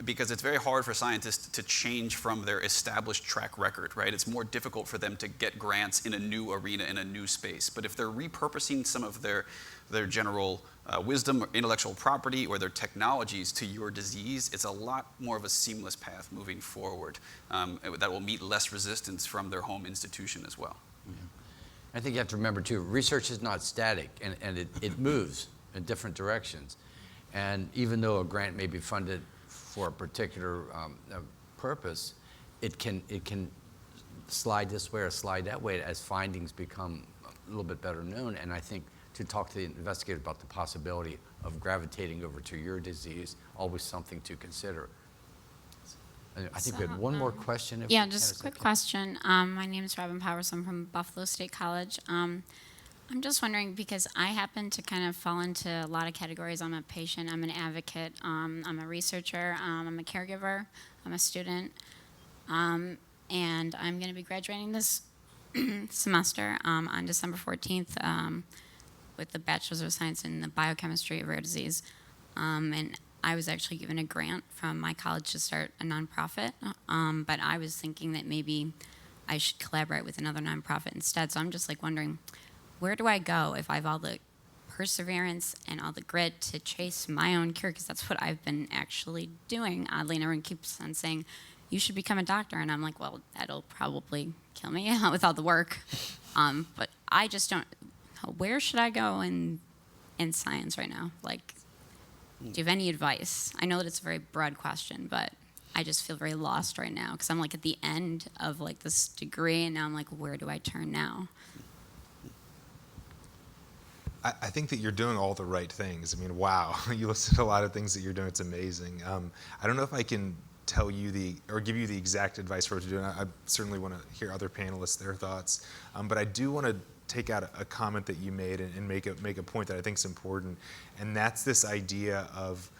because it's very hard for scientists to change from their established track record, right? It's more difficult for them to get grants in a new arena, in a new space. But if they're repurposing some of their general wisdom or intellectual property or their technologies to your disease, it's a lot more of a seamless path moving forward that will meet less resistance from their home institution as well. Mm-hmm. I think you have to remember too, research is not static, and it moves in different directions. And even though a grant may be funded for a particular purpose, it can slide this way or slide that way as findings become a little bit better known. And I think to talk to the investigator about the possibility of gravitating over to your disease, always something to consider. I think we had one more question. If Yeah, we just a can. quick question. My name is Robin Powers. I'm from Buffalo State College. I'm just wondering, because I happen to kind of fall into a lot of categories. I'm a patient, I'm an advocate, I'm a researcher, I'm a caregiver, I'm a student, and I'm going to be graduating this semester on December 14th with the Bachelor's of Science in the Biochemistry of Rare Disease. And I was actually given a grant from my college to start a nonprofit, but I was thinking that maybe I should collaborate with another nonprofit instead. So I'm just like wondering, where do I go if I have all the perseverance and all the grit to chase my own cure? Because that's what I've been actually doing. Oddly, and everyone keeps on saying, you should become a doctor. And I'm like, well, that'll probably kill me with all the work. But I just don't, where should I go in science right now? Like, do you have any advice? I know that it's a very broad question, but I just feel very lost right now because I'm like at the end of like this degree, and now I'm like, where do I turn now? I think that you're doing all the right things. I mean, wow, you listed a lot of things that you're doing. It's amazing. I don't know if I can tell you or give you the exact advice for what to do. And I certainly want to hear other panelists, their thoughts. But I do want to take out a comment that you made and make a point that I think is important. And that's this idea of,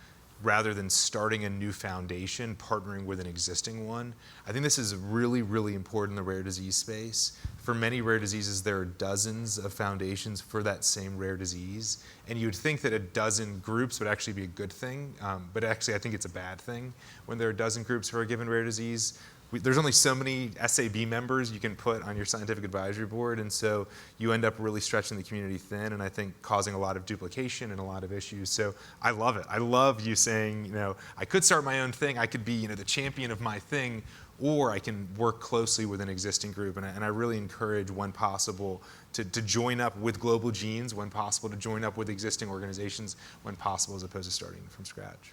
rather than starting a new foundation, partnering with an existing one. I think this is really, really important in the rare disease space. For many rare diseases, there are dozens of foundations for that same rare disease. And you would think that a dozen groups would actually be a good thing, but actually I think it's a bad thing when there are a dozen groups for a given rare disease. There's only so many SAB members you can put on your scientific advisory board, and so you end up really stretching the community thin, and I think causing a lot of duplication and a lot of issues. So I love it. I love you saying, I could start my own thing, I could be, the champion of my thing, or I can work closely with an existing group. And I really encourage, when possible, to join up with Global Genes, when possible, to join up with existing organizations, when possible, as opposed to starting from scratch.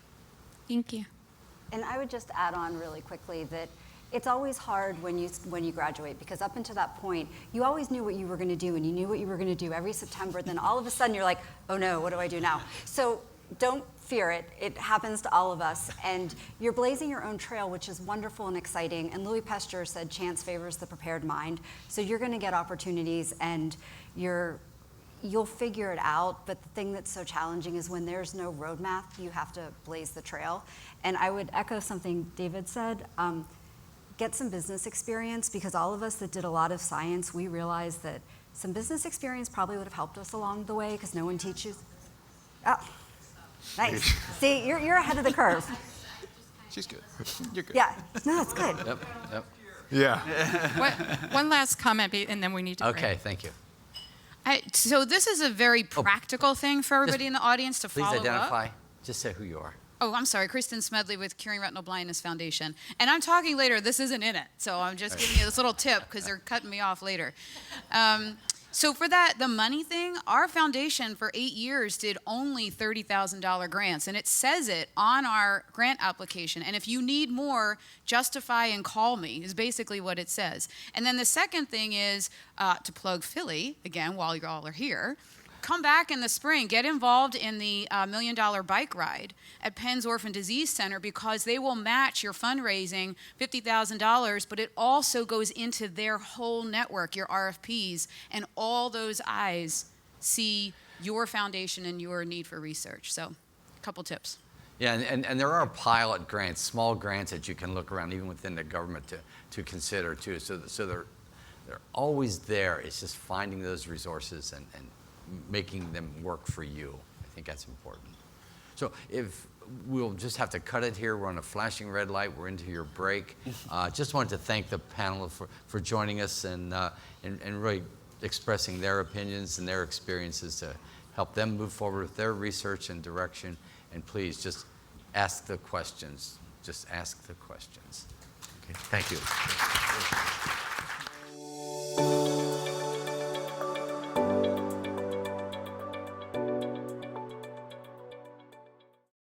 Thank you. And I would just add on really quickly that it's always hard when you graduate, because up until that point, you always knew what you were going to do, and you knew what you were going to do every September. Then all of a sudden, you're like, oh no, what do I do now? So don't fear it. It happens to all of us. And you're blazing your own trail, which is wonderful and exciting. And Louis Pasteur said, chance favors the prepared mind. So you're going to get opportunities, and you'll figure it out. But the thing that's so challenging is when there's no roadmap, you have to blaze the trail. And I would echo something David said. Get some business experience, because all of us that did a lot of science, we realized that some business experience probably would have helped us along the way, because no one teaches. Oh, nice. See, you're ahead of the curve. She's good. You're good. Yeah, no, that's good. Yep. Yeah. One last comment, and then we need to break. Okay, thank you. So this is a very practical thing for everybody in the audience to Please follow up. identify. Just say who you are. Oh, I'm sorry, Kristen Smedley with Curing Retinal Blindness Foundation. And I'm talking later, this isn't in it. So I'm just giving you this little tip because they're cutting me off later. So for that, the money thing, our foundation for 8 years did only $30,000 grants. And it says it on our grant application. And if you need more, justify and call me is basically what it says. And then the second thing is to plug Philly, again, while you all are here. Come back in the spring, get involved in the $1 Million Bike Ride at Penn's Orphan Disease Center, because they will match your fundraising $50,000, but it also goes into their whole network, your RFPs, and all those eyes see your foundation and your need for research. So, a couple tips. Yeah, and there are pilot grants, small grants that you can look around, even within the government, to consider too. So they're always there. It's just finding those resources and making them work for you. I think that's important. So if we'll just have to cut it here. We're on a flashing red light. We're into your break. Just wanted to thank the panel for joining us and really expressing their opinions and their experiences to help them move forward with their research and direction. And please just ask the questions. Just ask the questions. Okay, thank you.